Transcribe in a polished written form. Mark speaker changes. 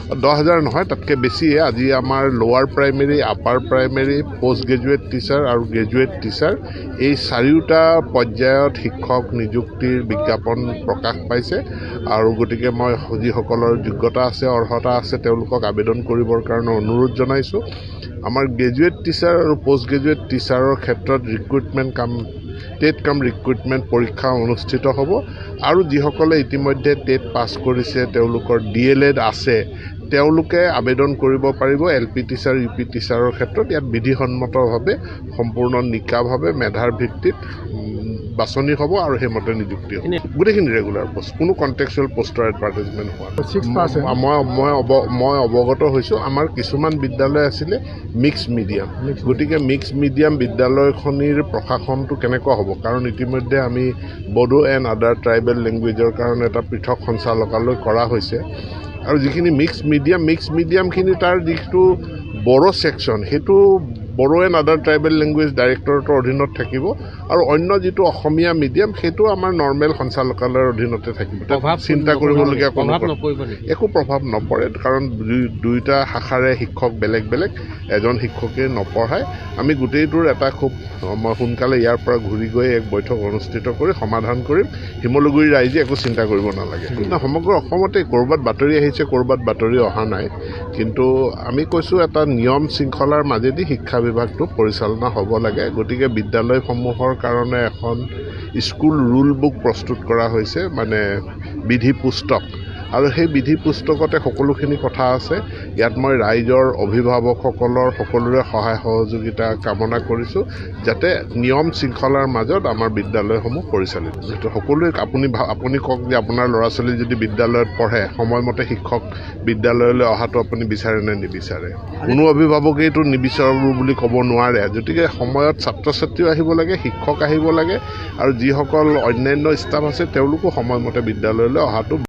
Speaker 1: 10,000 নহয়, তাতকৈ বেছিয়ে। আজি আমাৰ লোৱাৰ primary, upper primary, post graduate teacher আৰু গ্ৰেজুৱেট টিচাৰ এই চাৰিওটা পৰ্যায়ত শিক্ষক নিযুক্তিৰ বিজ্ঞাপন প্ৰকাশ পাইছে। আৰু গতিকে মই যিসকলৰ যোগ্যতা আছে, অৰ্হতা আছে, তেওঁলোকক আবেদন কৰিবৰ কাৰণে অনুৰোধ জনাইছোঁ। আমাৰ গ্ৰেজুৱেট টিচাৰ আৰু পোষ্ট গ্ৰেজুৱেট টিচাৰৰ ক্ষেত্ৰত টেট কাম ৰিক্ৰুইটমেণ্ট পৰীক্ষা অনুষ্ঠিত হ'ব। আৰু যিসকলে ইতিমধ্যে টেট পাছ কৰিছে, তেওঁলোকৰ DLED আছে, তেওঁলোকে আবেদন কৰিব পাৰিব LP টিচাৰ, UP টিচাৰৰ ক্ষেত্ৰত। ইয়াত বিধিসন্মতভাৱে সম্পূৰ্ণ নিকাভাৱে মেধাৰ ভিত্তিত বাছনি হ'ব আৰু সেইমতে নিযুক্তি হ'ব। গোটেইখিনি ৰেগুলাৰ পোষ্ট, কোনো কণ্টেক্সুৱেল পোষ্টৰ এডভাৰ্টাইজমেণ্ট হোৱা নাই। মই অৱগত হৈছোঁ। আমাৰ কিছুমান বিদ্যালয় আছিলে মিক্স মিডিয়াম, গতিকে মিক্স মিডিয়াম বিদ্যালয়খনিৰ প্ৰশাসনটো কেনেকুৱা হ'ব, কাৰণ ইতিমধ্যে আমি বড়ো এণ্ড আদাৰ ট্ৰাইবেল লেংগুৱেজৰ কাৰণে এটা পৃথক সঞ্চালকালয় কৰা হৈছে। আৰু যিখিনি মিক্স মিডিয়ামখিনি তাৰ যিটো বড়ো ছেকশ্যন, সেইটো Bodo and other tribal language ডাইৰেক্টৰেটৰ অধীনত থাকিব। আৰু অন্য যিটো অসমীয়া মিডিয়াম, সেইটো আমাৰ নৰ্মেল সঞ্চালকালয়ৰ অধীনতে থাকিব। চিন্তা কৰিবলগীয়া একো প্ৰভাৱ নপৰে, কাৰণ দুয়োটা শাখাৰে শিক্ষক বেলেগ বেলেগ, এজন শিক্ষকে নপঢ়ায়। আমি গোটেইটোৰ এটা খুব সোনকালে ইয়াৰ পৰা ঘূৰি গৈ এক বৈঠক অনুষ্ঠিত কৰি সমাধান কৰিম। শিমলুগুৰি ৰাইজে একো চিন্তা কৰিব নালাগে। সমগ্ৰ অসমতে ক'ৰবাত বাতৰি আহিছে, ক'ৰবাত বাতৰি অহা নাই, কিন্তু আমি কৈছোঁ এটা নিয়ম শৃংখলাৰ মাজেদি শিক্ষা বিভাগটো পৰিচালনা হ'ব লাগে। গতিকে বিদ্যালয়সমূহৰ কাৰণে এখন স্কুল ৰুল বুক প্ৰস্তুত কৰা হৈছে, মানে বিধি পুস্তক। আৰু সেই বিধি পুস্তকতে সকলোখিনি কথা আছে। ইয়াত মই ৰাইজৰ, অভিভাৱকসকলৰ সকলোৰে সহায় সহযোগিতা কামনা কৰিছোঁ, যাতে নিয়ম শৃংখলাৰ মাজত আমাৰ বিদ্যালয়সমূহ পৰিচালিত। যিহেতু সকলোৱে আপুনি কওক যে আপোনাৰ ল'ৰা ছোৱালী যদি বিদ্যালয়ত পঢ়ে, সময়মতে শিক্ষক বিদ্যালয়লৈ অহাটো আপুনি বিচাৰে নে নিবিচাৰে? কোনো অভিভাৱকেইটো নিবিচাৰোঁ বুলি ক'ব নোৱাৰে। গতিকে সময়ত ছাত্ৰ ছাত্ৰীও আহিব লাগে, শিক্ষক আহিব লাগে, আৰু যিসকল অন্যান্য ষ্টাফ আছে তেওঁলোকো সময়মতে বিদ্যালয়লৈ অহাটো